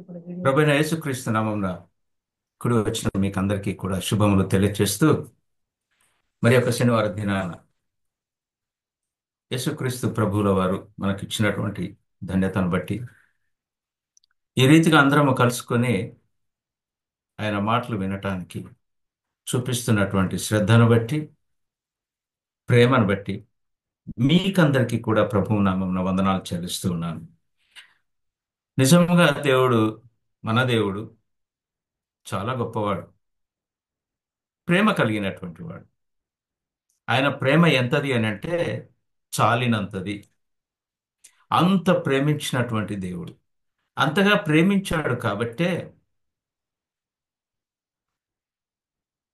ప్రభువైన యేసుక్రీస్తు నామమున కుడి వచ్చిన మీకు అందరికీ కూడా శుభములు తెలియజేస్తూ మరి యొక్క శనివార దినాన యేసుక్రీస్తు ప్రభువుల వారు మనకి ఇచ్చినటువంటి ధన్యతను బట్టి ఈ రీతిగా అందరము కలుసుకొని ఆయన మాటలు వినటానికి చూపిస్తున్నటువంటి శ్రద్ధను బట్టి ప్రేమను బట్టి మీకందరికీ కూడా ప్రభువు నామమున వందనాలు చెల్లిస్తూ ఉన్నాను. నిజంగా దేవుడు, మన దేవుడు చాలా గొప్పవాడు, ప్రేమ కలిగినటువంటి వాడు. ఆయన ప్రేమ ఎంతది అని అంటే చాలినంతది. అంత ప్రేమించినటువంటి దేవుడు, అంతగా ప్రేమించాడు కాబట్టే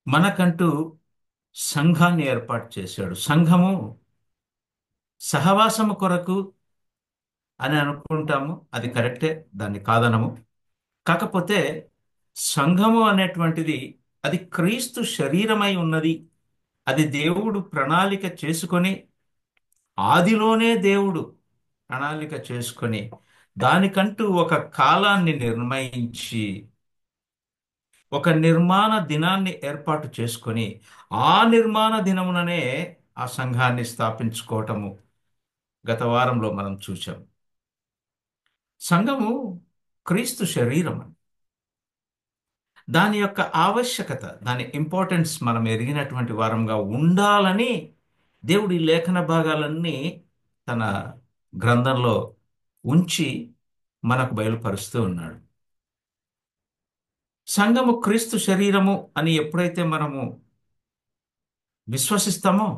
మనకంటూ సంఘాన్ని ఏర్పాటు చేశాడు. సంఘము సహవాసము కొరకు అని అనుకుంటాము, అది కరెక్టే, దాన్ని కాదనము. కాకపోతే సంఘము అనేటువంటిది అది క్రీస్తు శరీరమై ఉన్నది. అది దేవుడు ప్రణాళిక చేసుకొని, ఆదిలోనే దేవుడు ప్రణాళిక చేసుకొని దానికంటూ ఒక కాలాన్ని నిర్ణయించి ఒక నిర్మాణ దినాన్ని ఏర్పాటు చేసుకొని ఆ నిర్మాణ దినముననే ఆ సంఘాన్ని స్థాపించుకోవటము గత వారంలో మనం చూసాం. సంఘము క్రీస్తు శరీరం, దాని యొక్క ఆవశ్యకత, దాని ఇంపార్టెన్స్ మనం ఎరిగినటువంటి వారంగా ఉండాలని దేవుడు ఈ లేఖన భాగాలన్నీ తన గ్రంథంలో ఉంచి మనకు బయలుపరుస్తూ ఉన్నాడు. సంఘము క్రీస్తు శరీరము అని ఎప్పుడైతే మనము విశ్వసిస్తామో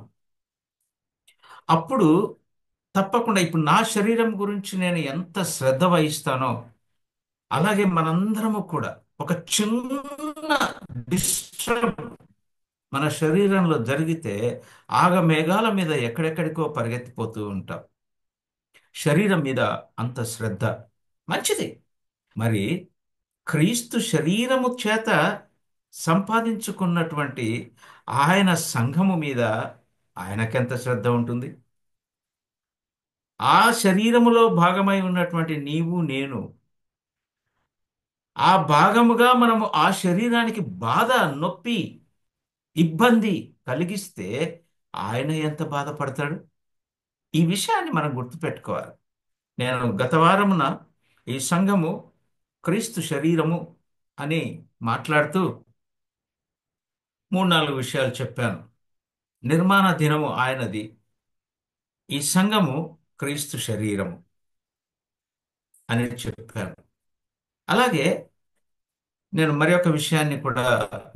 అప్పుడు తప్పకుండా ఇప్పుడు నా శరీరం గురించి నేను ఎంత శ్రద్ధ వహిస్తానో అలాగే మనందరము కూడా ఒక చిన్న డిస్టర్బ్ మన శరీరంలో జరిగితే ఆగమేఘాల మీద ఎక్కడెక్కడికో పరిగెత్తిపోతూ ఉంటాం. శరీరం మీద అంత శ్రద్ధ మంచిది. మరి క్రీస్తు శరీరము చేత సంపాదించుకున్నటువంటి ఆయన సంఘము మీద ఆయనకెంత శ్రద్ధ ఉంటుంది? ఆ శరీరములో భాగమై ఉన్నటువంటి నీవు నేను ఆ భాగముగా మనము ఆ శరీరానికి బాధ, నొప్పి, ఇబ్బంది కలిగిస్తే ఆయన ఎంత బాధపడతాడు? ఈ విషయాన్ని మనం గుర్తుపెట్టుకోవాలి. నేను గత వారమున ఈ సంఘము క్రీస్తు శరీరము అని మాట్లాడుతూ 3-4 విషయాలు చెప్పాను. నిర్మాణ దినము ఆయనది, ఈ సంఘము క్రీస్తు శరీరము అని చెప్పాను. అలాగే నేను మరి ఒక విషయాన్ని కూడా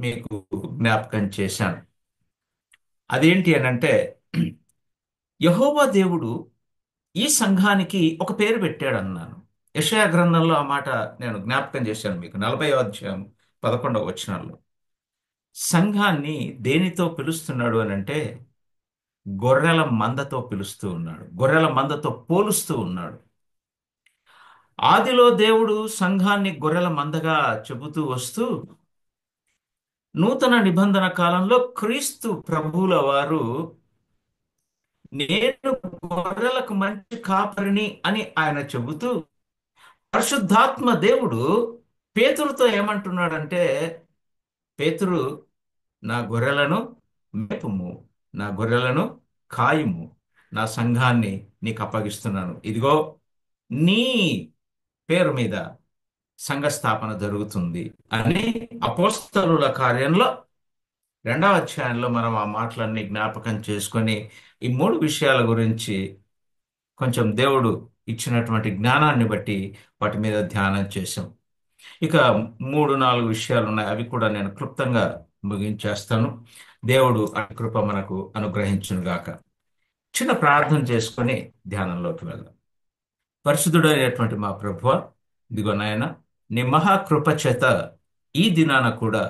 మీకు జ్ఞాపకం చేశాను. అదేంటి అనంటే యెహోవా దేవుడు ఈ సంఘానికి ఒక పేరు పెట్టాడు అన్నాను. యెషయా గ్రంథంలో ఆ మాట నేను జ్ఞాపకం చేశాను మీకు. 40వ అధ్యాయం 11వ వచనంలో సంఘాన్ని దేనితో పిలుస్తున్నాడు అని అంటే గొర్రెల మందతో పిలుస్తూ ఉన్నాడు, గొర్రెల మందతో పోలుస్తూ ఉన్నాడు. ఆదిలో దేవుడు సంఘాన్ని గొర్రెల మందగా చెబుతూ వస్తూ నూతన నిబంధన కాలంలో క్రీస్తు ప్రభువుల వారు నేను గొర్రెలకు మంచి కాపరిని అని ఆయన చెబుతూ పరిశుద్ధాత్మ దేవుడు పేతురుతో ఏమంటున్నాడంటే, పేతురు, నా గొర్రెలను మేపుము, నా గొర్రెలను కాయుము, నా సంఘాన్ని నీకు అప్పగిస్తున్నాను, ఇదిగో నీ పేరు మీద సంఘ స్థాపన జరుగుతుంది అని అపోస్తలుల కార్యంలో 2వ అధ్యాయంలో మనం ఆ మాటలన్నీ జ్ఞాపకం చేసుకొని ఈ 3 విషయాల గురించి కొంచెం దేవుడు ఇచ్చినటువంటి జ్ఞానాన్ని బట్టి వాటి మీద ధ్యానం చేశాం. ఇక 3-4 విషయాలు ఉన్నాయి, అవి కూడా నేను క్లుప్తంగా ముగించేస్తాను. దేవుడు ఆ కృప మనకు అనుగ్రహించును గాక. చిన్న ప్రార్థన చేసుకొని ధ్యానంలోకి వెళ్దాం. పరిశుద్ధుడైనటువంటి మా ప్రభువా, ఇదిగో నాయన, నీ మహాకృప చేత ఈ దినాన కూడా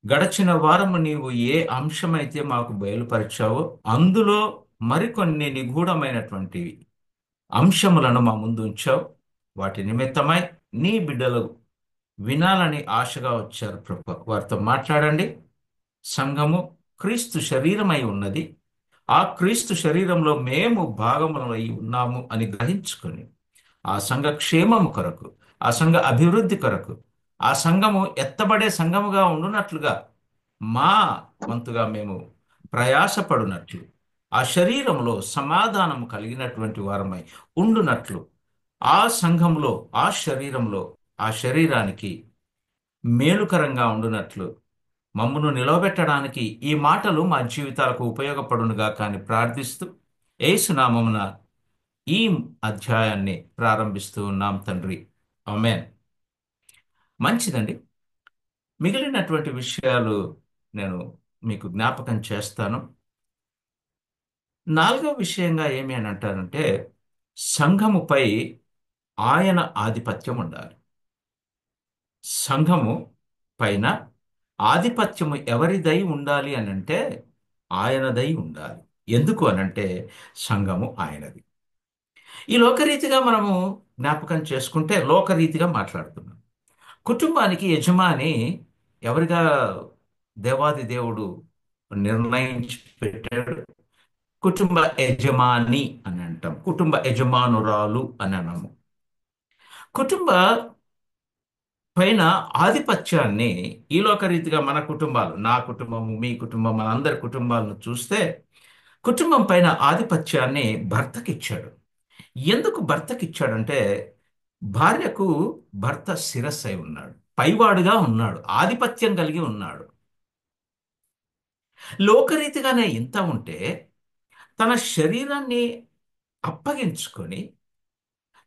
గడచిన వారము నీవు ఏ అంశమైతే మాకు బయలుపరిచావో అందులో మరికొన్ని నిగూఢమైనటువంటి అంశములను మా ముందు ఉంచావు. వాటి నిమిత్తమై నీ బిడ్డలు వినాలని ఆశగా వచ్చారు ప్రభు. వారితో మాట్లాడండి. సంఘము క్రీస్తు శరీరమై ఉన్నది, ఆ క్రీస్తు శరీరంలో మేము భాగములై ఉన్నాము అని గ్రహించుకొని ఆ సంఘ క్షేమము కొరకు ఆ సంఘ అభివృద్ధి కొరకు, ఆ సంఘము ఎత్తబడే సంఘముగా ఉండునట్లుగా మా వంతుగా మేము ప్రయాసపడునట్లు, ఆ శరీరంలో సమాధానము కలిగినటువంటి వారమై ఉండునట్లు, ఆ సంఘంలో, ఆ శరీరంలో, ఆ శరీరానికి మేలుకరంగా ఉండునట్లు మమ్మును నిలవబెట్టడానికి ఈ మాటలు మా జీవితాలకు ఉపయోగపడునుగా కానీ ప్రార్థిస్తూ ఏసునామమున ఈ అధ్యాయాన్ని ప్రారంభిస్తూ ఉన్నాం తండ్రి. ఆమేన్. మంచిదండి. మిగిలినటువంటి విషయాలు నేను మీకు జ్ఞాపకం చేస్తాను. నాలుగవ విషయంగా ఏమి అని అంటారంటే, సంఘముపై ఆయన ఆధిపత్యం ఉండాలి. సంఘము పైన ఆధిపత్యము ఎవరిదై ఉండాలి అని అంటే ఆయనదై ఉండాలి. ఎందుకు అనంటే సంఘము ఆయనది. ఈ లోకరీతిగా మనము జ్ఞాపకం చేసుకుంటే లోకరీతిగా మాట్లాడుతున్నాం. కుటుంబానికి యజమాని ఎవరిగా దేవాది దేవుడు నిర్ణయించి పెట్టాడు? కుటుంబ యజమాని అని అంటాం, కుటుంబ యజమానురాలు అని అనము. కుటుంబ పైన ఆధిపత్యాన్ని ఈ లోకరీతిగా మన కుటుంబాలు, నా కుటుంబము, మీ కుటుంబం, మనందరి కుటుంబాలను చూస్తే కుటుంబం పైన ఆధిపత్యాన్ని భర్తకిచ్చాడు. ఎందుకు భర్తకిచ్చాడంటే భార్యకు భర్త శిరస్సై ఉన్నాడు, పైవాడుగా ఉన్నాడు, ఆధిపత్యం కలిగి ఉన్నాడు. లోకరీతిగానే ఇంత ఉంటే తన శరీరాన్ని అప్పగించుకొని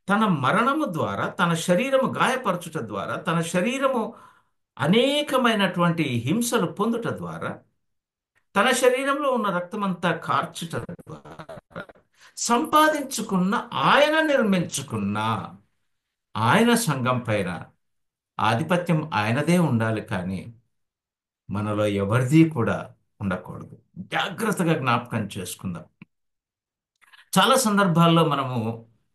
తన మరణము ద్వారా, తన శరీరము గాయపరచుట ద్వారా, తన శరీరము అనేకమైనటువంటి హింసలు పొందుట ద్వారా, తన శరీరంలో ఉన్న రక్తమంతా కార్చుట ద్వారా సంపాదించుకున్న, ఆయన నిర్మించుకున్న ఆయన సంఘం పైన ఆధిపత్యం ఆయనదే ఉండాలి కానీ మనలో ఎవరిది కూడా ఉండకూడదు. జాగ్రత్తగా జ్ఞాపకం చేసుకుందాం. చాలా సందర్భాల్లో మనము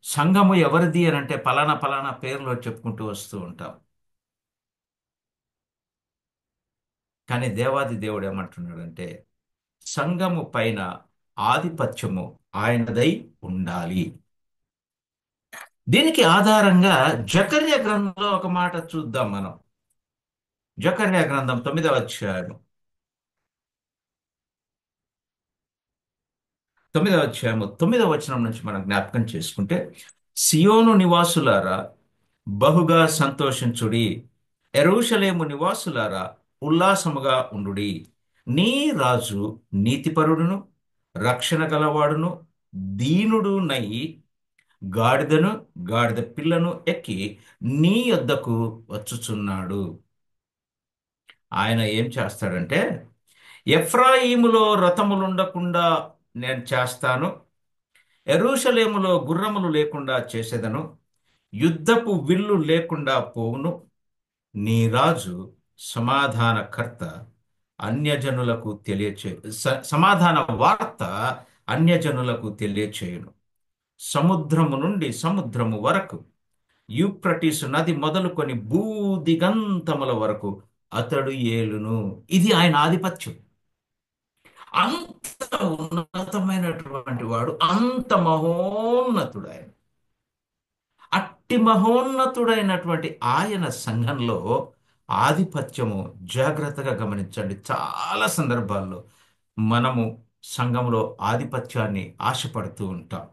సంఘము ఎవరిది అని అంటే పలానా పలానా పేర్లు చెప్పుకుంటూ వస్తూ ఉంటాం. కానీ దేవాది దేవుడు ఏమంటున్నాడంటే సంఘము పైన ఆధిపత్యము ఆయనదై ఉండాలి. దీనికి ఆధారంగా జకర్య గ్రంథంలో ఒక మాట చూద్దాం మనం. జకర్య గ్రంథం 9వ అధ్యాయం, 9వ వచనం నుంచి మనం జ్ఞాపకం చేసుకుంటే, సియోను నివాసులారా బహుగా సంతోషించుడి, యెరూషలేము నివాసులారా ఉల్లాసముగా ఉండుడి. నీ రాజు నీతిపరుడును రక్షణ గలవాడును దీనుడునై గాడిదను గాడిద పిల్లను ఎక్కి నీ యొద్దకు వచ్చుచున్నాడు. ఆయన ఏం చేస్తాడంటే ఎఫ్రాయిములో రథములుండకుండా నేను చేస్తాను, యెరూషలేములో గుర్రములు లేకుండా చేసేదను, యుద్ధపు విల్లు లేకుండా పోవును. నీ రాజు సమాధానకర్త అన్యజనులకు సమాధాన వార్త అన్యజనులకు తెలియచేయును. సముద్రము నుండి సముద్రము వరకు, యూఫ్రటీసు నది మొదలుకొని భూదిగంతముల వరకు అతడు ఏలును. ఇది ఆయన ఆధిపత్యం. అంత ఉన్నతమైనటువంటి వాడు, అంత మహోన్నతుడు ఆయన. అట్టి మహోన్నతుడైనటువంటి ఆయన సంఘంలో ఆధిపత్యము, జాగ్రత్తగా గమనించండి, చాలా సందర్భాల్లో మనము సంఘంలో ఆధిపత్యాన్ని ఆశపడుతూ ఉంటాం.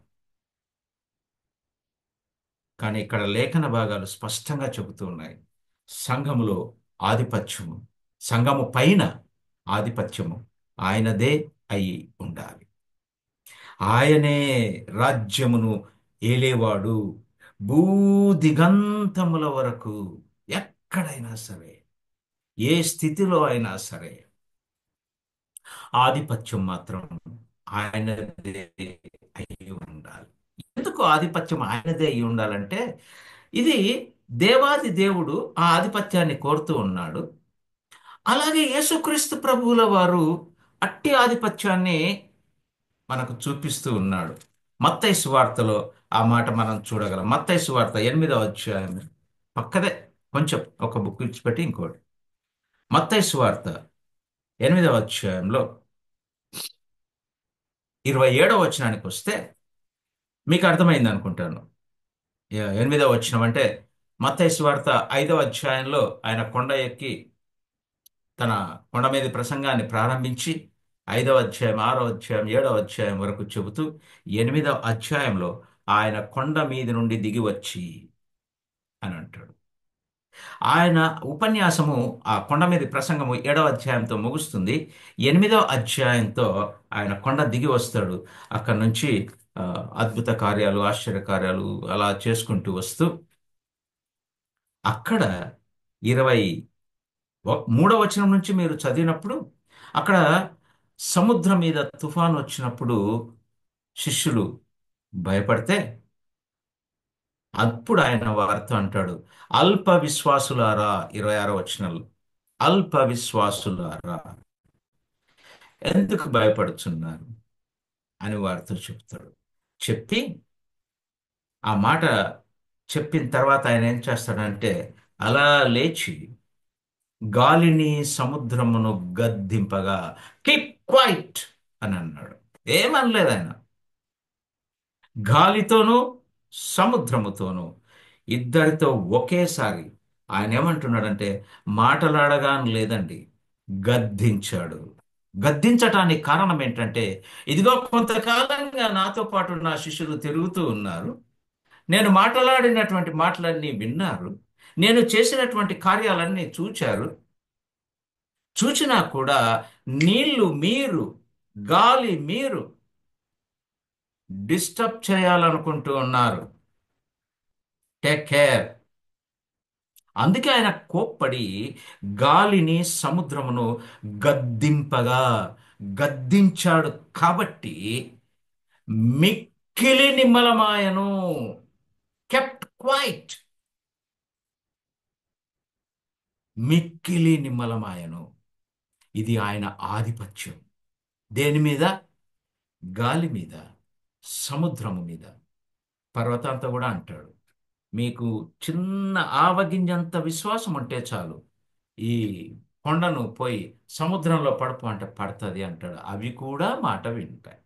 కానీ ఇక్కడ లేఖన భాగాలు స్పష్టంగా చెబుతూ ఉన్నాయి, సంఘములో ఆధిపత్యము, సంఘము పైన ఆధిపత్యము ఆయనదే అయి ఉండాలి. ఆయనే రాజ్యమును ఏలేవాడు భూదిగంతముల వరకు. ఎక్కడైనా సరే, ఏ స్థితిలో అయినా సరే ఆధిపత్యం మాత్రం ఆయనదే అయి ఉండాలి. ఎందుకు ఆధిపత్యం ఆయనదే అయి ఉండాలంటే ఇది దేవాది దేవుడు ఆ ఆధిపత్యాన్ని కోరుతూ ఉన్నాడు. అలాగే యేసుక్రీస్తు ప్రభువుల వారు అట్టి ఆధిపత్యాన్ని మనకు చూపిస్తూ ఉన్నాడు. మత్తయి సువార్తలో ఆ మాట మనం చూడగలం. మత్తయి సువార్త 8వ అధ్యాయం, పక్కదే కొంచెం ఒక బుక్ ఇచ్చిపెట్టి ఇంకోటి. మత్తయి సువార్త 8వ అధ్యాయంలో 27వ వచనానికి వస్తే మీకు అర్థమైంది అనుకుంటాను. 8వ వచనం అంటే మత్తయి సువార్త 5వ అధ్యాయంలో ఆయన కొండ ఎక్కి తన కొండ మీద ప్రసంగాన్ని ప్రారంభించి 5వ అధ్యాయం, 6వ అధ్యాయం, 7వ అధ్యాయం వరకు చెబుతూ 8వ అధ్యాయంలో ఆయన కొండ మీద నుండి దిగి వచ్చి అని అంటాడు. ఆయన ఉపన్యాసము, ఆ కొండ మీద ప్రసంగము 7వ అధ్యాయంతో ముగుస్తుంది. 8వ అధ్యాయంతో ఆయన కొండ దిగి వస్తాడు. అక్కడి నుంచి ఆ, అద్భుత కార్యాలు, ఆశ్చర్య కార్యాలు అలా చేసుకుంటూ వస్తూ అక్కడ 23వ వచనం నుంచి మీరు చదివినప్పుడు అక్కడ సముద్రం మీద తుఫాను వచ్చినప్పుడు శిష్యులు భయపడితే అప్పుడు ఆయన వారితో అంటాడు, అల్ప విశ్వాసులారా. 26వ వచనంలో, అల్ప విశ్వాసులారా, ఎందుకు భయపడుచున్నారు అని వారితో చెప్తాడు. చెప్పి ఆ మాట చెప్పిన తర్వాత ఆయన ఏం చేస్తాడంటే అలా లేచి గాలిని సముద్రమును గద్దింపగా, కీప్ క్వైట్ అని అన్నాడు. ఏమనలేదు ఆయన. గాలితోనూ సముద్రముతోనూ ఇద్దరితో ఒకేసారి ఆయన ఏమంటున్నాడంటే మాటలాడగాని లేదండి, గద్దించాడు. గద్దించటానికి కారణం ఏంటంటే, ఇదిగో కొంతకాలంగా నాతో పాటు నా శిష్యులు తిరుగుతూ ఉన్నారు. నేను మాట్లాడినటువంటి మాటలన్నీ విన్నారు. నేను చేసినటువంటి కార్యాలన్నీ చూచారు. చూచినా కూడా నీళ్లు మీరు, గాలి మీరు డిస్టర్బ్ చేయాలనుకుంటూ ఉన్నారు. Take care. అందుకే ఆయన కోప్పడి గాలిని సముద్రమును గద్దింపగా, గద్దించాడు కాబట్టి మిక్కిలి నిమ్మలమాయను. Kept quiet. మిక్కిలి నిమ్మలమాయను. ఇది ఆయన ఆధిపత్యం. దేని మీద? గాలి మీద, సముద్రము మీద. పర్వతాంతా కూడా అంటాడు, మీకు చిన్న ఆవగింజంత విశ్వాసం ఉంటే చాలు, ఈ కొండను పోయి సముద్రంలో పడుపు అంటే పడుతుంది అంటాడు. అవి కూడా మాట వింటాయి.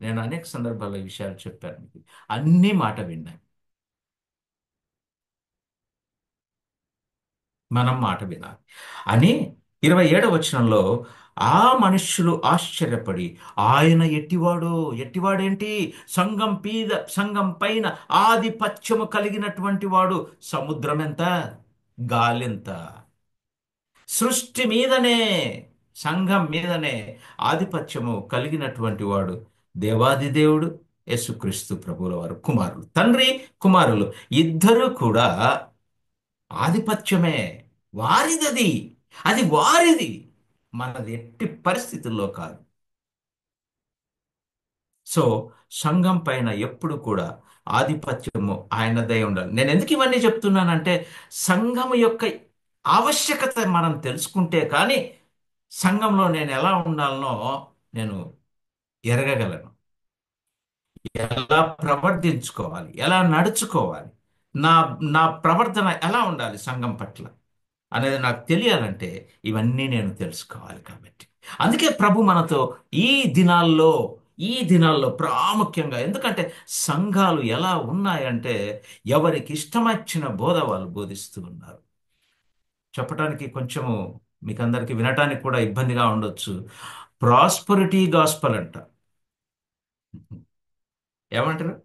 నేను అనేక సందర్భాల్లో ఈ విషయాలు చెప్పాను మీకు. అన్నీ మాట విన్నాయి. మనం మాట వినాలి అని 27వ వచనంలో ఆ మనుష్యులు ఆశ్చర్యపడి, ఆయన ఎట్టివాడు, ఎట్టివాడేంటి? సంఘం పైన ఆధిపత్యము కలిగినటువంటి వాడు. సముద్రం ఎంత, గాలెంత, సృష్టి మీదనే, సంఘం మీదనే ఆధిపత్యము కలిగినటువంటి వాడు దేవాది దేవుడు యేసుక్రీస్తు ప్రభువుల వారు కుమారులు. తండ్రి కుమారులు ఇద్దరూ కూడా ఆధిపత్యమే. వారిదది, అది వారిది, మనది ఎట్టి పరిస్థితుల్లో కాదు. సో సంఘం పైన ఎప్పుడు కూడా ఆధిపత్యము ఆయనదై ఉండాలి. నేను ఎందుకు ఇవన్నీ చెప్తున్నానంటే, సంఘము యొక్క ఆవశ్యకత మనం తెలుసుకుంటే కానీ సంఘంలో నేను ఎలా ఉండాలనో నేను ఎరగగలను. ఎలా ప్రవర్తించుకోవాలి, ఎలా నడుచుకోవాలి, నా నా ప్రవర్తన ఎలా ఉండాలి సంఘం పట్ల అనేది నాకు తెలియాలంటే ఇవన్నీ నేను తెలుసుకోవాలి. కాబట్టి అందుకే ప్రభు మనతో ఈ దినాల్లో ఈ దినాల్లో ప్రాముఖ్యంగా, ఎందుకంటే సంఘాలు ఎలా ఉన్నాయంటే ఎవరికి ఇష్టమొచ్చిన బోధ వాళ్ళు బోధిస్తూ ఉన్నారు. చెప్పటానికి కొంచెము మీకు అందరికీ వినటానికి కూడా ఇబ్బందిగా ఉండొచ్చు. ప్రాస్పరిటీ గాస్పల్ అంట. ఏమంటారు?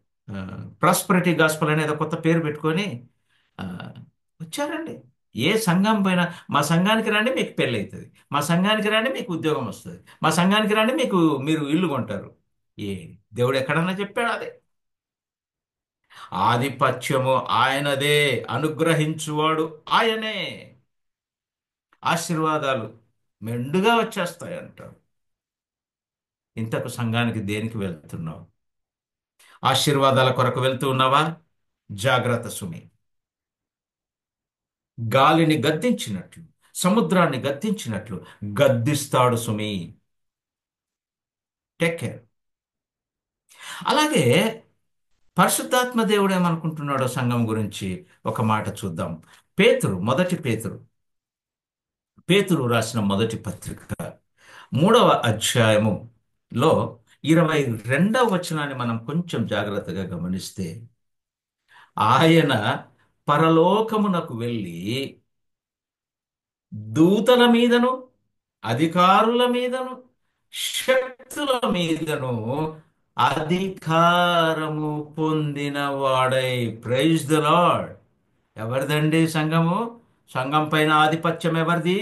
ప్రాస్పరిటీ గాస్పల్ అనేది ఒక కొత్త పేరు పెట్టుకొని ఆ, వచ్చారండి. ఏ సంఘం పైన, మా సంఘానికి రండి మీకు పెళ్ళి అవుతుంది, మా సంఘానికి రండి మీకు ఉద్యోగం వస్తుంది, మా సంఘానికి రండి మీకు మీరు ఇల్లు కొంటారు. ఏ దేవుడు ఎక్కడన్నా చెప్పాడు? అదే ఆధిపత్యము ఆయనదే, అనుగ్రహించువాడు ఆయనే, ఆశీర్వాదాలు మెండుగా వచ్చేస్తాయి అంటాడు. ఇంతకు సంఘానికి దేనికి వెళ్తున్నావు? ఆశీర్వాదాల కొరకు వెళ్తూ ఉన్నావా? జాగ్రత్త సుమి. గాలిని గద్దించినట్లు, సముద్రాన్ని గద్దించినట్లు గద్దిస్తాడు సుమి. Take care. అలాగే పరిశుద్ధాత్మ దేవుడు ఏమనుకుంటున్నాడో సంఘం గురించి ఒక మాట చూద్దాం. పేతురు పేతురు రాసిన మొదటి పత్రిక 3వ అధ్యాయములో 22వ వచనాన్ని మనం కొంచెం జాగ్రత్తగా గమనిస్తే, ఆయన పరలోకమునకు వెళ్ళి దూతల మీదను అధికారుల మీదను శక్తుల మీదను అధికారము పొందిన వాడై. Praise the Lord. ఎవరిదండి సంఘము? సంఘం పైన ఆధిపత్యం ఎవరిది?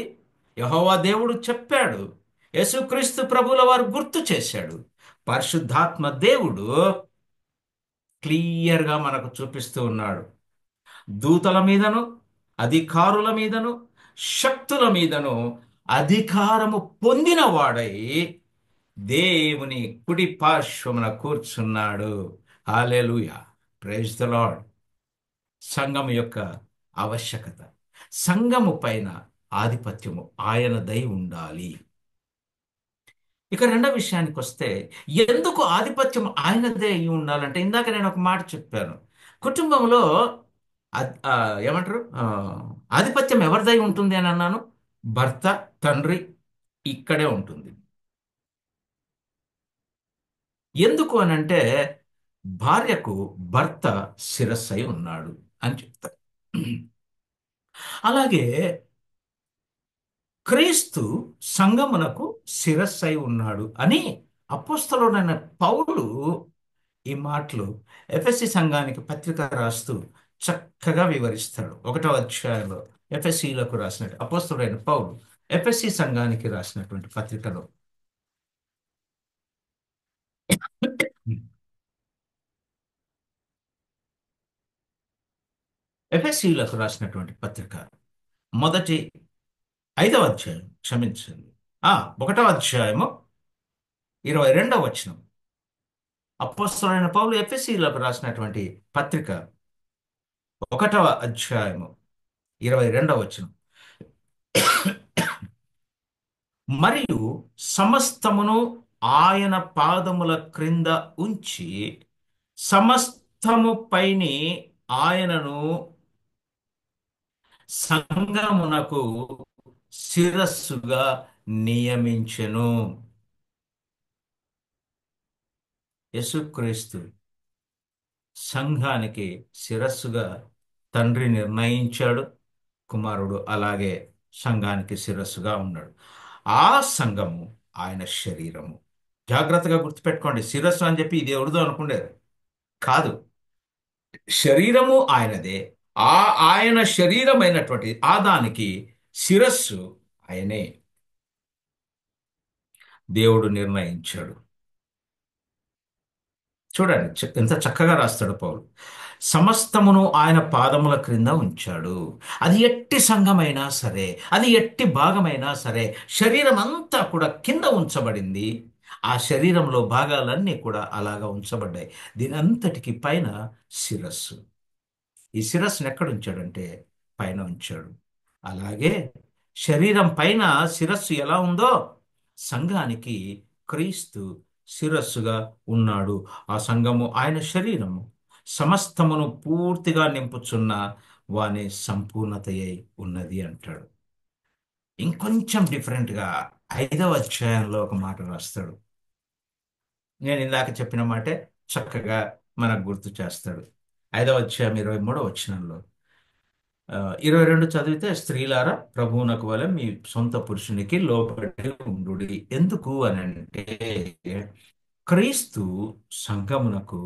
యెహోవా దేవుడు చెప్పాడు. యేసుక్రీస్తు ప్రభుల వారు గుర్తు చేశాడు. పరిశుద్ధాత్మ దేవుడు క్లియర్గా మనకు చూపిస్తూ ఉన్నాడు. దూతల మీదను అధికారుల మీదను శక్తుల మీదను అధికారము పొందిన వాడై దేవుని కుడి పార్శ్వమున కూర్చున్నాడు. హల్లెలూయా. Praise the Lord. సంఘము యొక్క ఆవశ్యకత, సంఘము పైన ఆధిపత్యము ఆయనదై ఉండాలి. ఇక రెండో విషయానికి వస్తే, ఎందుకు ఆధిపత్యం ఆయనదే అయి ఉండాలంటే, ఇందాక నేను ఒక మాట చెప్పాను. కుటుంబంలో ఏమంటారు, ఆధిపత్యం ఎవరిదై ఉంటుంది అని అన్నాను. భర్త, తండ్రి ఇక్కడే ఉంటుంది. ఎందుకు అని అంటే, భార్యకు భర్త శిరస్సై ఉన్నాడు అని చెప్తారు. అలాగే క్రీస్తు సంఘమునకు శిరస్సై ఉన్నాడు అని అపోస్తలుడైన పౌలు ఈ మాటలు ఎఫెసీ సంఘానికి పత్రిక రాస్తూ చక్కగా వివరిస్తాడు. 1వ అధ్యాయంలో ఎఫెసీలకు రాసినట్టు అపోస్తలుడైన పౌలు ఎఫెసీ సంఘానికి రాసినటువంటి పత్రికలో ఎఫెసీలకు రాసినటువంటి పత్రిక మొదటి 5వ అధ్యాయం, క్షమించండి, 1వ అధ్యాయము 22వ వచనం. అపోస్తలుడైన పౌలు ఎఫెసీలకు రాసినటువంటి పత్రిక 1వ అధ్యాయము 22వ వచనం. మరియు సమస్తమును ఆయన పాదముల క్రింద ఉంచి సమస్తము పైని ఆయనను సంఘమునకు శిరస్సుగా నియమించెను. యేసుక్రీస్తు సంఘానికి శిరస్సుగా తండ్రి నిర్ణయించాడు. కుమారుడు అలాగే సంఘానికి శిరస్సుగా ఉన్నాడు. ఆ సంఘము ఆయన శరీరము. జాగ్రత్తగా గుర్తుపెట్టుకోండి. శిరస్సు అని చెప్పి ఇది ఎవరిదో అనుకునేది కాదు. శరీరము ఆయనదే. ఆ ఆయన శరీరమైనటువంటి ఆ దానికి శిరస్సు ఆయనే దేవుడు నిర్ణయించాడు. చూడండి ఎంత చక్కగా రాస్తాడు పౌలు. సమస్తమును ఆయన పాదముల క్రింద ఉంచాడు. అది ఎట్టి సంఘమైనా సరే, అది ఎట్టి భాగమైనా సరే, శరీరం అంతా కూడా కింద ఉంచబడింది. ఆ శరీరంలో భాగాలన్నీ కూడా అలాగా ఉంచబడ్డాయి. దీని అంతటికి పైన శిరస్సు. ఈ శిరస్సును ఎక్కడ ఉంచాడంటే పైన ఉంచాడు. అలాగే శరీరం పైన శిరస్సు ఎలా ఉందో సంఘానికి క్రీస్తు శిరస్సుగా ఉన్నాడు. ఆ సంఘము ఆయన శరీరము. సమస్తమును పూర్తిగా నింపుచున్న వాని సంపూర్ణతయై ఉన్నది అంటాడు. ఇంకొంచెం డిఫరెంట్గా 5వ అధ్యాయంలో ఒక మాట రాస్తాడు. నేను ఇందాక చెప్పిన మాటే చక్కగా మనకు గుర్తు చేస్తాడు. 5వ అధ్యాయం 23వ వచనంలో 22 చదివితే, స్త్రీలారా ప్రభువునకు వలె మీ సొంత పురుషునికి లోబడి ఉండుడి. ఎందుకు అని అంటే, క్రీస్తు సంఘమునకు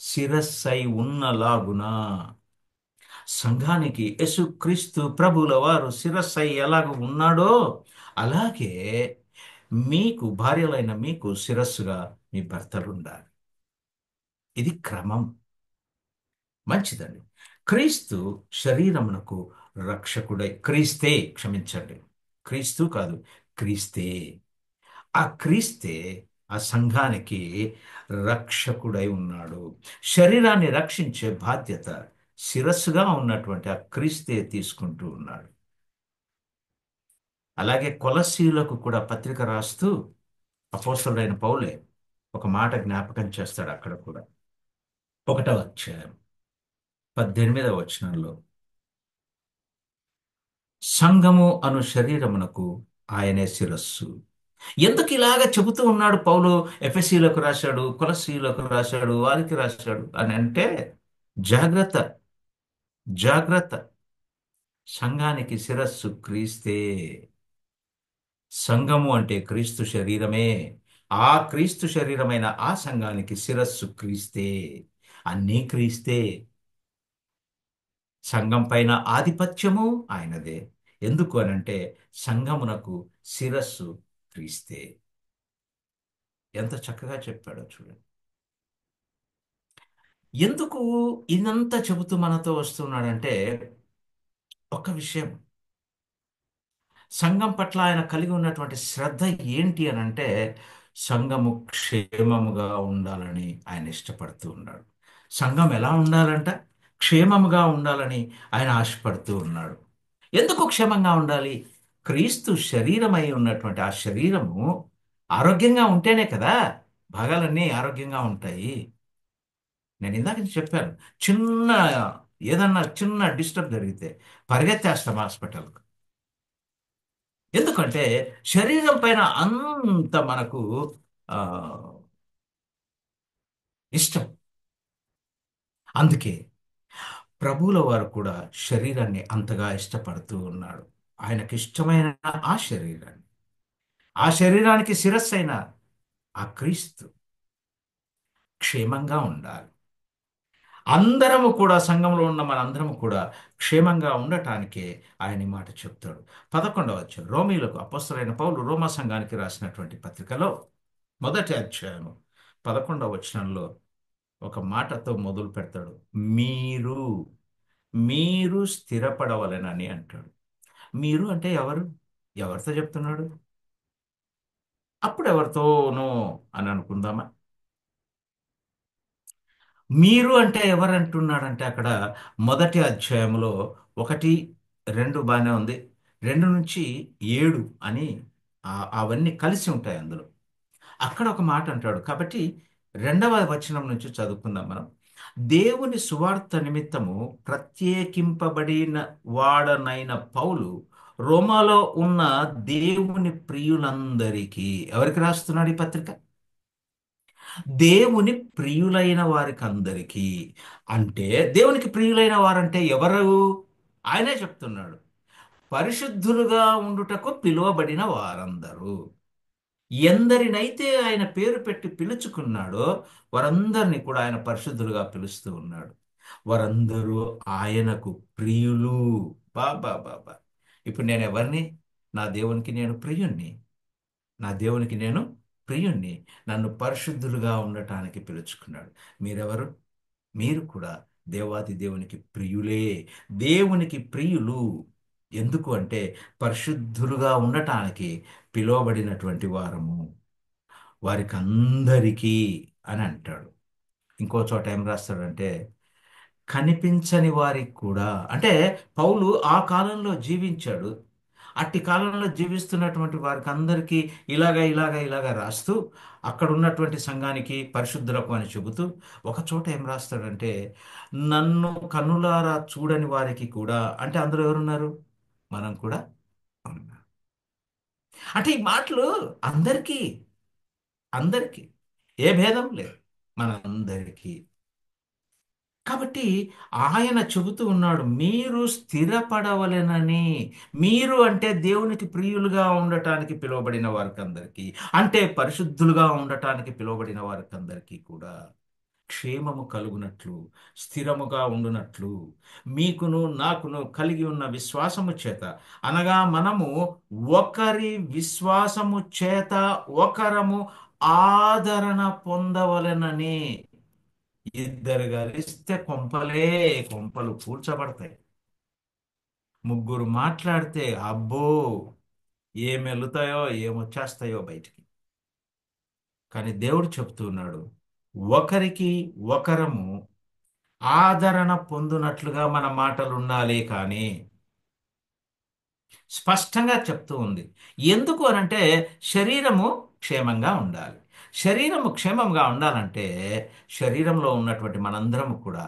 శిరస్సై ఉన్నలాగున సంఘానికి యేసుక్రీస్తు ప్రభుల వారు శిరస్సై ఎలాగ ఉన్నాడో అలాగే మీకు భార్యలైన మీకు శిరస్సుగా మీ భర్తలు ఉండాలి. ఇది క్రమం. మంచిదండి. క్రీస్తు శరీరమునకు రక్షకుడై, క్రీస్తే, క్షమించండి, క్రీస్తు కాదు, క్రీస్తే. ఆ క్రీస్తే ఆ సంఘానికి రక్షకుడై ఉన్నాడు. శరీరాన్ని రక్షించే బాధ్యత శిరస్సుగా ఉన్నటువంటి ఆ క్రీస్తే తీసుకుంటూ ఉన్నాడు. అలాగే కొలస్సీయులకు కూడా పత్రిక రాస్తూ అపోస్తలుడైన పౌలే ఒక మాట జ్ఞాపకం చేస్తాడు. అక్కడ కూడా 1వ అధ్యాయం 18వ వచనంలో, సంఘము అను శరీరమునకు ఆయనే శిరస్సు. ఎందుకు ఇలాగ చెబుతూ ఉన్నాడు పౌలు? ఎఫెసీలకు రాశాడు, కొలస్సీలకు రాశాడు, వారికి రాశాడు అని అంటే, జాగ్రత్త, జాగ్రత్త. సంఘానికి శిరస్సు క్రీస్తే. సంఘము అంటే క్రీస్తు శరీరమే. ఆ క్రీస్తు శరీరమైన ఆ సంఘానికి శిరస్సు క్రీస్తే. అన్నీ క్రీస్తే. సంఘం పైన ఆధిపత్యము ఆయనదే. ఎందుకు అనంటే సంఘమునకు శిరస్సు క్రీస్తే. ఎంత చక్కగా చెప్పాడో చూడండి. ఎందుకు ఇదంతా చెబుతూ మనతో వస్తున్నాడంటే ఒక విషయం. సంఘం పట్ల ఆయన కలిగి ఉన్నటువంటి శ్రద్ధ ఏంటి అని అంటే సంఘము క్షేమముగా ఉండాలని ఆయన ఇష్టపడుతూ ఉన్నాడు. సంఘం ఎలా ఉండాలంట? క్షేమముగా ఉండాలని ఆయన ఆశపడుతూ ఉన్నాడు. ఎందుకు క్షేమంగా ఉండాలి? క్రీస్తు శరీరమై ఉన్నటువంటి ఆ శరీరము ఆరోగ్యంగా ఉంటేనే కదా భాగాలన్నీ ఆరోగ్యంగా ఉంటాయి. నేను ఇందాక చెప్పాను, చిన్న ఏదన్నా చిన్న డిస్టర్బ్ జరిగితే పరిగెత్తేస్తాం హాస్పిటల్కి. ఎందుకంటే శరీరం పైన అంత మనకు ఆ, ఇష్టం. అందుకే ప్రభువుల వారు కూడా శరీరాన్ని అంతగా ఇష్టపడుతూ ఉన్నాడు. ఆయనకి ఇష్టమైన ఆ శరీరాన్ని, ఆ శరీరానికి శిరస్సైన ఆ క్రీస్తు క్షేమంగా ఉండాలి. అందరము కూడా సంఘంలో ఉన్న మనందరము కూడా క్షేమంగా ఉండటానికే ఆయన ఈ మాట చెప్తాడు. 11వ అధ్యాయం రోమీయులకు అపొస్తలుడైన పౌలు రోమా సంఘానికి రాసినటువంటి పత్రికలో మొదటి అధ్యాయము 11వ వచనంలో ఒక మాటతో మొదలు పెడతాడు. మీరు మీరు స్థిరపడవలెనని అంటాడు. మీరు అంటే ఎవరు? ఎవరితో చెప్తున్నాడు? అప్పుడు ఎవరితోనో అని అనుకుందామా? మీరు అంటే ఎవరంటున్నాడంటే అక్కడ మొదటి అధ్యాయంలో 1, 2 బాగానే ఉంది. 2 నుంచి 7 అని అవన్నీ కలిసి ఉంటాయి అందులో. అక్కడ ఒక మాట అంటాడు. కాబట్టి 2వ వచనం నుంచి చదువుకుందాం మనం. దేవుని సువార్త నిమిత్తము ప్రత్యేకింపబడిన వాడనైన పౌలు రోమాలో ఉన్న దేవుని ప్రియులందరికీ, ఎవరికి రాస్తున్నాడు ఈ పత్రిక? దేవుని ప్రియులైన వారికి అందరికీ. అంటే దేవునికి ప్రియులైన వారంటే ఎవరు? ఆయనే చెప్తున్నాడు. పరిశుద్ధులుగా ఉండుటకు పిలువబడిన వారందరూ. ఎందరినైతే ఆయన పేరు పెట్టి పిలుచుకున్నాడో వారందరినీ కూడా ఆయన పరిశుద్ధులుగా పిలుస్తూ ఉన్నాడు. వారందరూ ఆయనకు ప్రియులు. బాబా బాబా. ఇప్పుడు నేను ఎవరిని? నా దేవునికి నేను ప్రియుణ్ణి. నా దేవునికి నేను ప్రియుణ్ణి. నన్ను పరిశుద్ధులుగా ఉండటానికి పిలుచుకున్నాడు. మీరెవరు? మీరు కూడా దేవాది దేవునికి ప్రియులే. దేవునికి ప్రియులు. ఎందుకు అంటే పరిశుద్ధులుగా ఉండటానికి పిలువబడినటువంటి వారము. వారికి అందరికీ అని అంటాడు. ఇంకో చోట ఏం రాస్తాడంటే కనిపించని వారికి కూడా. అంటే పౌలు ఆ కాలంలో జీవించాడు. అట్టి కాలంలో జీవిస్తున్నటువంటి వారికి అందరికీ ఇలాగా రాస్తూ అక్కడ ఉన్నటువంటి సంఘానికి పరిశుద్ధులకు అని చెబుతూ ఒక చోట ఏం రాస్తాడంటే నన్ను కన్నులారా చూడని వారికి కూడా. అంటే అందులో ఎవరున్నారు? మనం కూడా ఉన్నాం. అంటే ఈ మాటలు అందరికీ, అందరికీ, ఏ భేదం లేదు, మనందరికీ. కాబట్టి ఆయన చెబుతూ ఉన్నాడు మీరు స్థిరపడవలెనని. మీరు అంటే దేవునికి ప్రియులుగా ఉండటానికి పిలువబడిన వారికందరికీ, అంటే పరిశుద్ధులుగా ఉండటానికి పిలువబడిన వారికందరికీ కూడా క్షేమము కలుగునట్లు, స్థిరముగా ఉండునట్లు మీకును నాకును కలిగి ఉన్న విశ్వాసము చేత, అనగా మనము ఒకరి విశ్వాసము చేత ఒకరము ఆదరణ పొందవలెనని. ఇద్దరు కలిస్తే కొంపలు కూల్చబడతాయి. ముగ్గురు మాట్లాడితే అబ్బో ఏం వెళుతాయో ఏమొచ్చేస్తాయో బయటికి. కానీ దేవుడు చెప్తున్నాడు ఒకరికి ఒకరము ఆదరణ పొందునట్లుగా మన మాటలు ఉండాలి. కానీ స్పష్టంగా చెప్తూ ఉంది. ఎందుకు అనంటే శరీరము క్షేమంగా ఉండాలి. శరీరము క్షేమంగా ఉండాలంటే శరీరంలో ఉన్నటువంటి మనందరము కూడా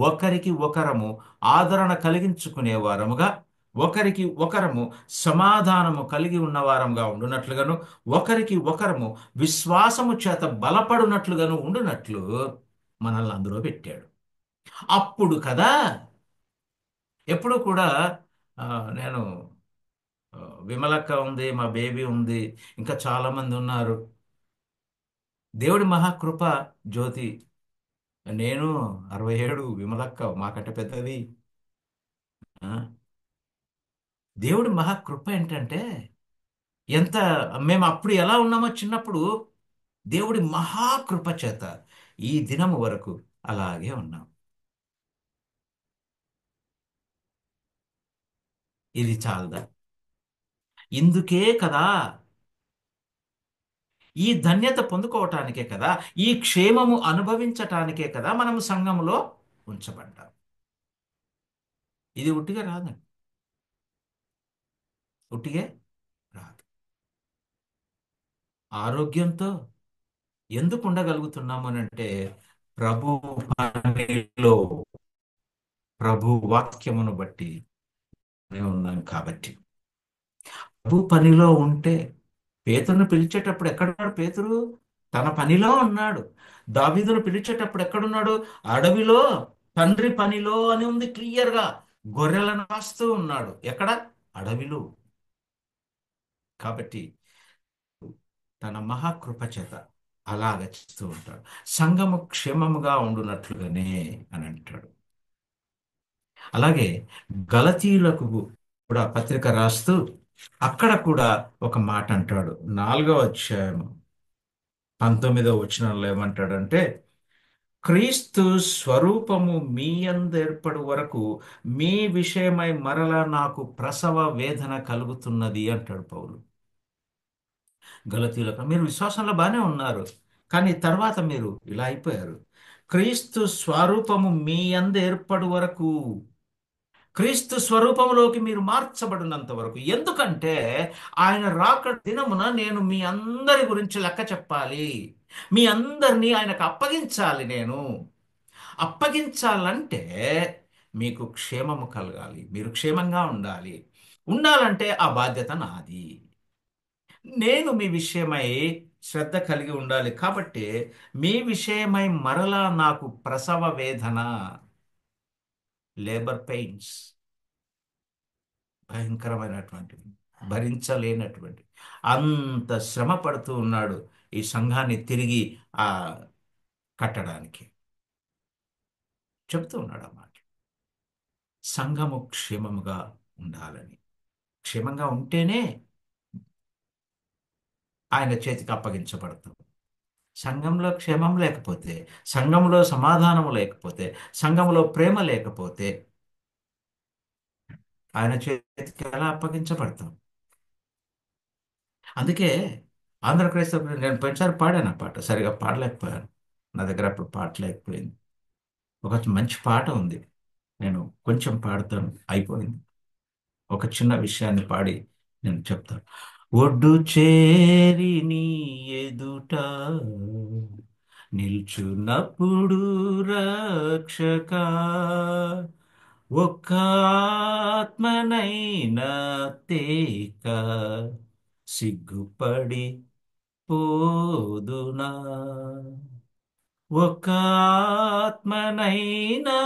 ఒకరికి ఒకరము ఆదరణ కలిగించుకునే వారముగా, ఒకరికి ఒకరము సమాధానము కలిగి ఉన్న వారముగా ఉండునట్లుగాను, ఒకరికి ఒకరము విశ్వాసము చేత బలపడునట్లుగాను ఉండునట్లు మనల్ని అందులో పెట్టాడు. అప్పుడు కదా ఎప్పుడు కూడా ఆ, నేను ఆ, విమలక్క ఉంది, మా బేబీ ఉంది, ఇంకా చాలా మంది ఉన్నారు. దేవుడి మహాకృప, జ్యోతి, నేను 67, విమలక్క మాకంటే పెద్దది. ఆ, దేవుడి మహాకృప ఏంటంటే, ఎంత మేము అప్పుడు ఎలా ఉన్నామో చిన్నప్పుడు, దేవుడి మహాకృప చేత ఈ దినము వరకు అలాగే ఉన్నాం. ఇది చాలదా? ఇందుకే కదా, ఈ ధన్యత పొందుకోవటానికే కదా, ఈ క్షేమము అనుభవించటానికే కదా మనం సంఘములో ఉంచబడ్డాం. ఇది ఉట్టిగా రాదండి. ఉట్టిగే రాదు. ఆరోగ్యంతో ఎందుకు ఉండగలుగుతున్నాము అని అంటే, ప్రభు పనిలో, ప్రభు వాక్యమును బట్టి మేము ఉన్నాం కాబట్టి. ప్రభు పనిలో ఉంటే, పేతురును పిలిచేటప్పుడు ఎక్కడున్నాడు పేతురు? తన పనిలో ఉన్నాడు. దావీదును పిలిచేటప్పుడు ఎక్కడున్నాడు? అడవిలో, తండ్రి పనిలో అని ఉంది క్లియర్గా. గొర్రెలను కాస్తూ ఉన్నాడు. ఎక్కడ? అడవిలో. కాబట్టి తన మహాకృప చేత అలాగ చేస్తూ ఉంటాడు. సంఘము క్షేమముగా ఉండునట్లుగానే అని అంటాడు. అలాగే గలతీయులకు కూడా పత్రిక రాస్తూ అక్కడ కూడా ఒక మాట అంటాడు. 4వ అధ్యాయము 19వ వచనంలో ఏమంటాడంటే, క్రీస్తు స్వరూపము మీ యందు ఏర్పడు వరకు మీ విషయమై మరలా నాకు ప్రసవ వేదన కలుగుతున్నది అంటాడు పౌలు. గలతీయులకు, మీరు విశ్వాసంలో బాగానే ఉన్నారు, కానీ తర్వాత మీరు ఇలా అయిపోయారు. క్రీస్తు స్వరూపము మీ యందు ఏర్పడు వరకు, క్రీస్తు స్వరూపంలోకి మీరు మార్చబడినంత వరకు. ఎందుకంటే ఆయన రాకడ దినమున నేను మీ అందరి గురించి లెక్క చెప్పాలి. మీ అందరినీ ఆయనకు అప్పగించాలి. నేను అప్పగించాలంటే మీకు క్షేమము కలగాలి, మీరు క్షేమంగా ఉండాలి. ఉండాలంటే ఆ బాధ్యత నాది. నేను మీ విషయమై శ్రద్ధ కలిగి ఉండాలి. కాబట్టి మీ విషయమై మరలా నాకు ప్రసవ వేదన, లేబర్ పెయిన్స్, భయంకరమైనటువంటివి, భరించలేనటువంటి అంత శ్రమ పడుతూ ఉన్నాడు ఈ సంఘాన్ని తిరిగి ఆ కట్టడానికి. చెప్తూ ఉన్నాడు అన్నమాట. సంఘము క్షేమముగా ఉండాలని. క్షేమంగా ఉంటేనే ఆయన చేతికి అప్పగించబడతాం. సంఘంలో క్షేమం లేకపోతే, సంఘంలో సమాధానం లేకపోతే, సంఘంలో ప్రేమ లేకపోతే ఆయన చేతికి ఎలా అప్పగించబడతాం? అందుకే ఆంధ్ర క్రైస్తవ, నేను పోయినసారి పాడాను ఆ పాట, సరిగా పాడలేకపోయాను. నా దగ్గర అప్పుడు పాట లేకపోయింది. ఒక మంచి పాట ఉంది, నేను కొంచెం పాడతాను, అయిపోయింది. ఒక చిన్న విషయాన్ని పాడి నేను చెప్తాను. ఒడ్డు చేరి నీ ఎదుట నిల్చున్నప్పుడు రక్షక, ఒక్క ఆత్మనైనా తేక సిగ్గుపడి పోదునా, ఒక ఆత్మనైనా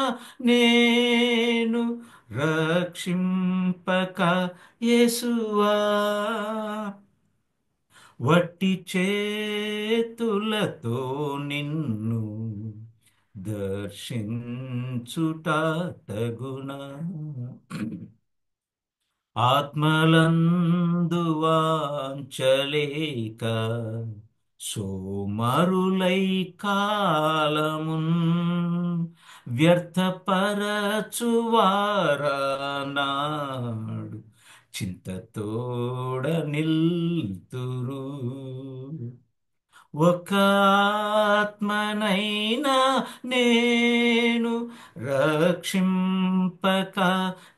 నేను రక్షింపక యేసువా, వట్టి చేతులతో నిన్ను దర్శించుట తగునా, ఆత్మలందు వాంచలేక సోమరులై కాలమున్ వ్యర్థపరచువారనాడు చింతతోడ నిల్తురు, ఒక ఆత్మనైనా నేను రక్షింపక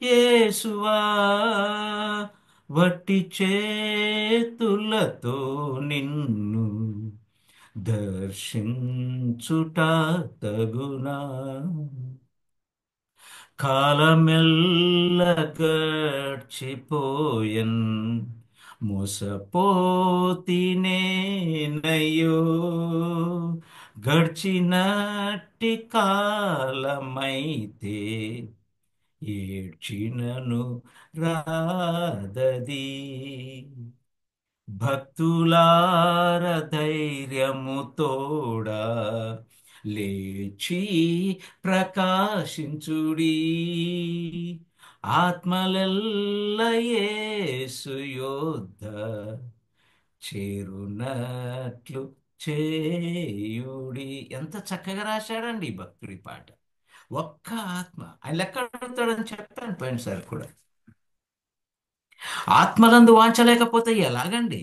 యేసువా, వట్టి చేతులతో నిన్ను దర్శించుట తగునా, కాలమెల్ల గడిచిపోయన్ మోసపోతినేనయ్యో, గడిచినట్టి కాలమైతే ఏడ్చినను రాదది. భక్తులార ధైర్యము తోడా లేచి ప్రకాశించుడి. ఆత్మలెల్ల యేసు యోద్ధ చేరునట్లు చేయుడి. ఎంత చక్కగా రాశాడండి ఈ భక్తుడి పాట. ఒక్క ఆత్మ ఆయన లెక్క అడుగుతాడని చెప్పాను పోయినసారి కూడా. ఆత్మలందు వాంచలేకపోతే ఎలాగండి?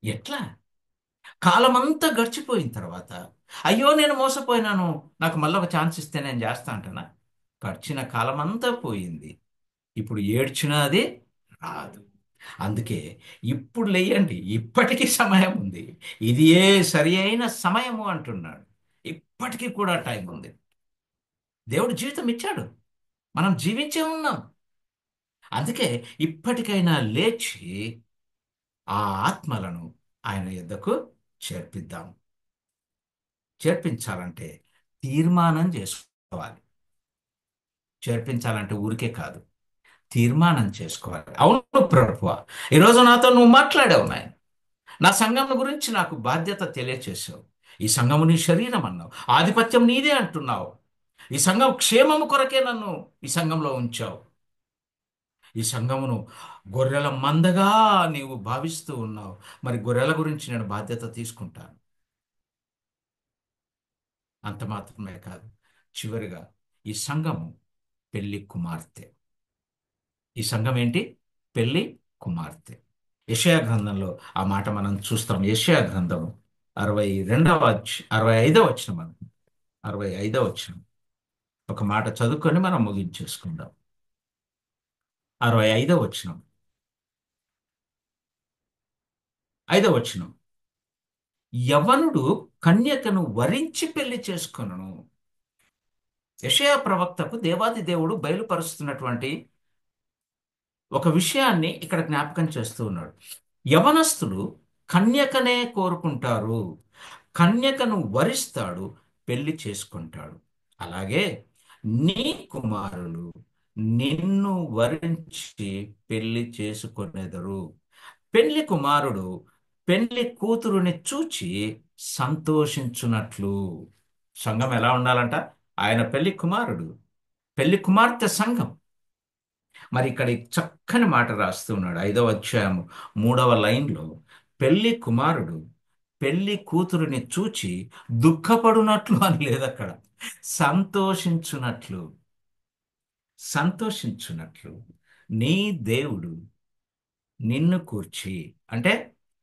ఎట్లా? కాలమంతా గడిచిపోయిన తర్వాత అయ్యో నేను మోసపోయినాను, నాకు మళ్ళీ ఒక ఛాన్స్ ఇస్తే నేను చేస్తా అంటనా? గడిచిన కాలమంతా పోయింది. ఇప్పుడు ఏడ్చినా అది రాదు. అందుకే ఇప్పుడు లేయండి, ఇప్పటికీ సమయం ఉంది. ఇది ఏ సరి అయిన సమయము అంటున్నాడు. ఇప్పటికీ కూడా టైం ఉంది. దేవుడు జీవితం ఇచ్చాడు, మనం జీవించే ఉన్నాం. అందుకే ఇప్పటికైనా లేచి ఆ ఆత్మలను ఆయన యొద్దకు చేర్పిద్దాం. చేర్పించాలంటే తీర్మానం చేసుకోవాలి. చేర్పించాలంటే ఊరికే కాదు, తీర్మానం చేసుకోవాలి. అవును ప్రభువా, ఈరోజు నాతో నువ్వు మాట్లాడావు నాయన. నా సంఘం గురించి నాకు బాధ్యత తెలియచేసావు. ఈ సంఘము నీ శరీరం అన్నావు, ఆధిపత్యం నీదే అంటున్నావు. ఈ సంఘం క్షేమము కొరకే నన్ను ఈ సంఘంలో ఉంచావు. ఈ సంఘమును గొర్రెల మందగా నీవు భావిస్తూ ఉన్నావు. మరి గొర్రెల గురించి నేను బాధ్యత తీసుకుంటాను. అంత మాత్రమే కాదు, చివరిగా ఈ సంఘము పెళ్లి కుమార్తె. ఈ సంఘం ఏంటి? పెళ్లి కుమార్తె. యెషయా గ్రంథంలో ఆ మాట మనం చూస్తాం. యెషయా గ్రంథం 65వ వచనం. 65వ వచనం ఒక మాట చదువుకొని మనం ముగించేసుకుందాం. 65వ వచనం, 5వ వచనం. యవనుడు కన్యకను వరించి పెళ్లి చేసుకొనును. యెషయా ప్రవక్తకు దేవాది దేవుడు బయలుపరుస్తున్నటువంటి ఒక విషయాన్ని ఇక్కడ జ్ఞాపకం చేస్తూ ఉన్నాడు. యవనస్తులు కన్యకనే కోరుకుంటారు, కన్యకను వరిస్తాడు, పెళ్లి చేసుకుంటాడు. అలాగే నీ కుమారులు నిన్ను వరించి పెళ్లి చేసుకొనెదరు. పెళ్లి కుమారుడు పెళ్లి కూతురుని చూచి సంతోషించున్నట్లు. సంఘం ఎలా ఉండాలంట? ఆయన పెళ్లి కుమారుడు, పెళ్లి కుమార్తె సంఘం. మరి ఇక్కడ ఈ చక్కని మాట రాస్తున్నాడు 5వ అధ్యాయము 3వ లైన్లో. పెళ్లి కుమారుడు పెళ్లి కూతురుని చూచి దుఃఖపడునట్లు అని లేదు అక్కడ, సంతోషించున్నట్లు. సంతోషించున్నట్లు నీ దేవుడు నిన్ను కూర్చి, అంటే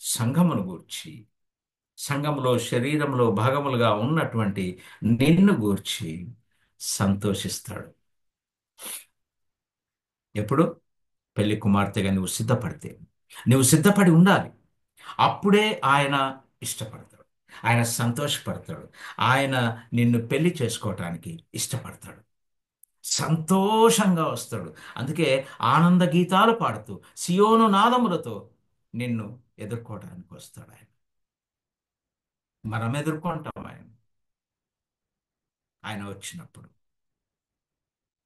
సంఘమును గూర్చి, సంఘములో శరీరంలో భాగములుగా ఉన్నటువంటి నిన్ను గూర్చి సంతోషిస్తాడు. ఎప్పుడు? పెళ్లి కుమార్తెగా నువ్వు సిద్ధపడితే. నువ్వు సిద్ధపడి ఉండాలి. అప్పుడే ఆయన ఇష్టపడతాడు, ఆయన సంతోషపడతాడు, ఆయన నిన్ను పెళ్లి చేసుకోవటానికి ఇష్టపడతాడు, సంతోషంగా వస్తాడు. అందుకే ఆనంద గీతాలు పాడుతూ సియోను నాదములతో నిన్ను ఎదుర్కోవడానికి వస్తాడు ఆయన. మనం ఎదుర్కొంటాం ఆయన వచ్చినప్పుడు.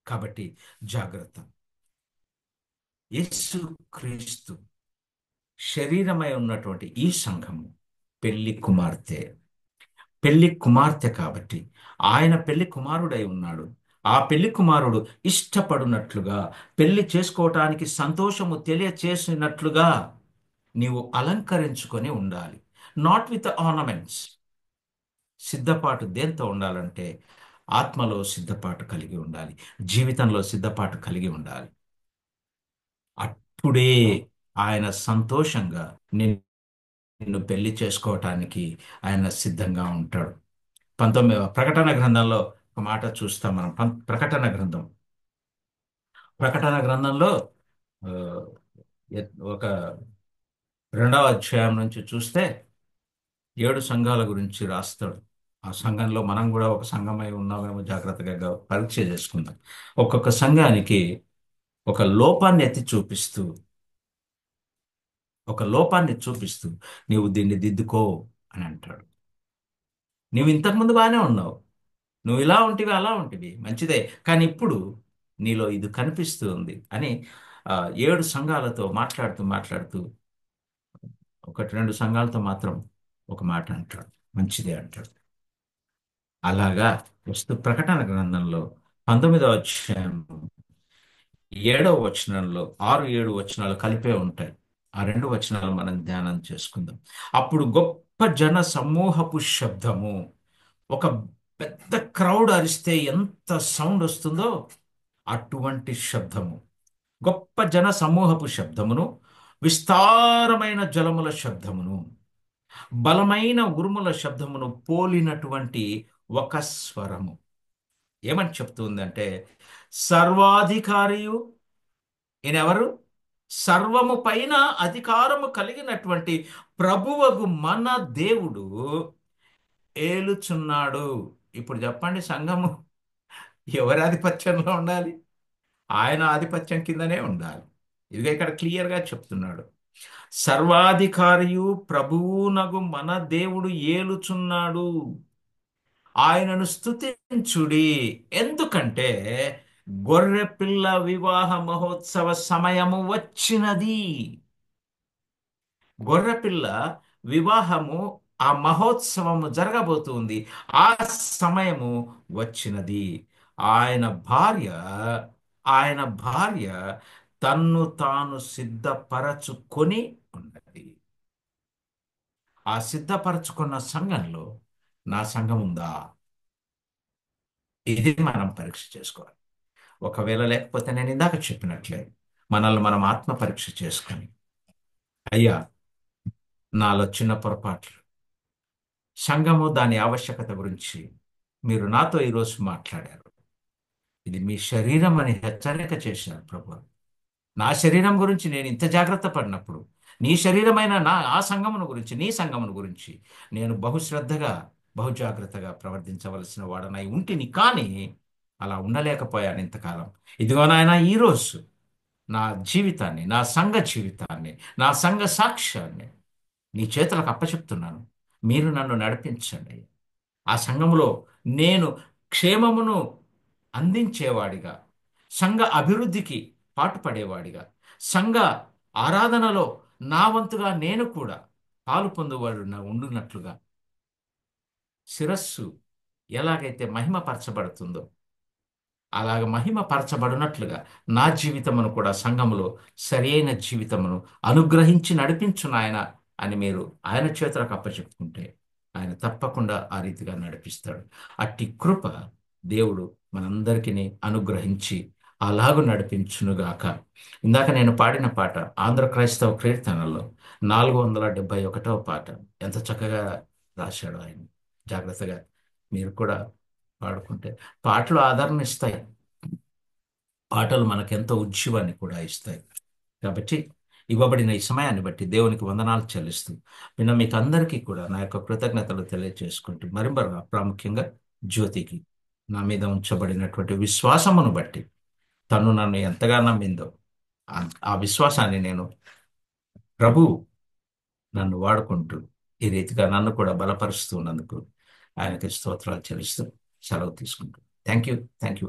కాబట్టి జాగ్రత్త. యేసు క్రీస్తు శరీరమై ఉన్నటువంటి ఈ సంఘము పెళ్లి కుమార్తె. పెళ్లి కుమార్తె కాబట్టి ఆయన పెళ్లి కుమారుడై ఉన్నాడు. ఆ పెళ్లి కుమారుడు ఇష్టపడినట్లుగా, పెళ్లి చేసుకోవటానికి సంతోషము తెలియచేసినట్లుగా నీవు అలంకరించుకొని ఉండాలి. Not with ornaments. సిద్ధపాటు దేంతో ఉండాలంటే ఆత్మలో సిద్ధపాటు కలిగి ఉండాలి, జీవితంలో సిద్ధపాటు కలిగి ఉండాలి. అప్పుడే ఆయన సంతోషంగా నిన్ను పెళ్లి చేసుకోవటానికి ఆయన సిద్ధంగా ఉంటాడు. 19 ప్రకటన గ్రంథంలో ఒక మాట చూస్తాం మనం. ప్రకటన గ్రంథంలో ఆ, ఒక 2వ అధ్యాయం నుంచి చూస్తే 7 సంఘాల గురించి రాస్తాడు. ఆ సంఘంలో మనం కూడా ఒక సంఘమై ఉన్నామేమో జాగ్రత్తగా పరీక్ష చేసుకుందాం. ఒక్కొక్క సంఘానికి ఒక లోపాన్ని ఎత్తి చూపిస్తూ, ఒక లోపాన్ని చూపిస్తూ నీవు దీన్ని దిద్దుకో అని అంటాడు. నీవు ఇంతకుముందు బాగానే ఉన్నావు, నువ్వు ఇలా ఉంటివి అలా ఉంటివి మంచిదే, కానీ ఇప్పుడు నీలో ఇది కనిపిస్తూ ఉంది అని ఆ, 7 సంఘాలతో మాట్లాడుతూ మాట్లాడుతూ ఒకటి రెండు సంఘాలతో మాత్రం ఒక మాట అంటాడు, మంచిదే అంటాడు. అలాగా వస్తూ ప్రకటన గ్రంథంలో 19వ అధ్యాయం 7వ వచనంలో 6, 7 వచనాలు కలిపే ఉంటాయి. ఆ 2 వచనాలు మనం ధ్యానం చేసుకుందాం. అప్పుడు గొప్ప జన సమూహపు శబ్దము, ఒక పెద్ద క్రౌడ్ అరిస్తే ఎంత సౌండ్ వస్తుందో అటువంటి శబ్దము, గొప్ప జన సమూహపు శబ్దమును, విస్తారమైన జలముల శబ్దమును, బలమైన ఉరుముల శబ్దమును పోలినటువంటి ఒక స్వరము. ఏమని చెప్తుందంటే, సర్వాధికారియు, ఈయనెవరు? సర్వము పైన అధికారము కలిగినటువంటి ప్రభువగు మన దేవుడు ఏలుచున్నాడు. ఇప్పుడు చెప్పండి, సంఘము ఎవరి ఆధిపత్యంలో ఉండాలి? ఆయన ఆధిపత్యం కిందనే ఉండాలి. ఇదిగో ఇక్కడ క్లియర్గా చెప్తున్నాడు. సర్వాధికారియు ప్రభువునగు మన దేవుడు ఏలుచున్నాడు, ఆయనను స్తుతించుడి. ఎందుకంటే గొర్రెపిల్ల వివాహ మహోత్సవ సమయము వచ్చినది. గొర్రెపిల్ల వివాహము, ఆ మహోత్సవము జరగబోతుంది. ఆ సమయము వచ్చినది. ఆయన భార్య ఆయన భార్య తన్ను తాను సిద్ధపరచుకొని ఉన్నది. ఆ సిద్ధపరచుకున్న సంఘంలో నా సంఘం ఉందా? ఇది మనం పరీక్ష చేసుకోవాలి. ఒకవేళ లేకపోతే నేను ఇందాక చెప్పినట్లే మనల్ని మనం ఆత్మ పరీక్ష చేసుకొని, అయ్యా నాలో చిన్న పొరపాట్లు, సంఘము దాని ఆవశ్యకత గురించి మీరు నాతో ఈరోజు మాట్లాడారు. ఇది మీ శరీరం అని హెచ్చరిక చేశారు ప్రభు. నా శరీరం గురించి నేను ఇంత జాగ్రత్త పడినప్పుడు, నీ శరీరమైన నా ఆ సంఘమును గురించి, నీ సంఘమును గురించి నేను బహుశ్రద్ధగా బహు జాగ్రత్తగా ప్రవర్తించవలసిన వాడనై ఉంటిని. కానీ అలా ఉండలేకపోయాను ఇంతకాలం. ఇదిగో నాయన, ఈరోజు నా జీవితాన్ని, నా సంఘ జీవితాన్ని, నా సంఘ సాక్ష్యాన్ని నీ చేతులకు అప్పచెప్తున్నాను. మీరు నన్ను నడిపించండి. ఆ సంఘములో నేను క్షేమమును అందించేవాడిగా, సంఘ అభివృద్ధికి పాటుపడేవాడిగా, సంఘ ఆరాధనలో నా వంతుగా నేను కూడా పాలు పొందేవాడు ఉండున్నట్లుగా, శిరస్సు ఎలాగైతే మహిమపరచబడుతుందో అలాగ మహిమపరచబడినట్లుగా నా జీవితమును కూడా సంఘములో సరియైన జీవితమును అనుగ్రహించి నడిపించు నాయన అని మీరు ఆయన చేతులకు అప్పచెప్పుకుంటే ఆయన తప్పకుండా ఆ రీతిగా నడిపిస్తాడు. అట్టి కృప దేవుడు మనందరికీ అనుగ్రహించి అలాగూ నడిపించునుగాక. ఇందాక నేను పాడిన పాట ఆంధ్ర క్రైస్తవ కీర్తనలో 471వ పాట. ఎంత చక్కగా రాశాడు ఆయన. జాగ్రత్తగా మీరు కూడా పాడుకుంటే పాటలు ఆదరణ ఇస్తాయి. పాటలు మనకెంతో ఉజ్జీవాన్ని కూడా ఇస్తాయి. కాబట్టి ఇవ్వబడిన ఈ సమయాన్ని బట్టి దేవునికి వందనాలు చెల్లిస్తూ నిన్న మీకు అందరికీ కూడా నా యొక్క కృతజ్ఞతలు తెలియజేసుకుంటూ, మరి ప్రాముఖ్యంగా జ్యోతికి నా మీద ఉంచబడినటువంటి విశ్వాసమును బట్టి తను నన్ను ఎంతగా నమ్మిందో ఆ విశ్వాసాన్ని నేను ప్రభు నన్ను వాడుకుంటూ ఈ రీతిగా నన్ను కూడా బలపరుస్తున్నందుకు ఆయనకి స్తోత్రాలు చెల్లిస్తూ సెలవు తీసుకుంటూ థ్యాంక్ యూ. Thank you.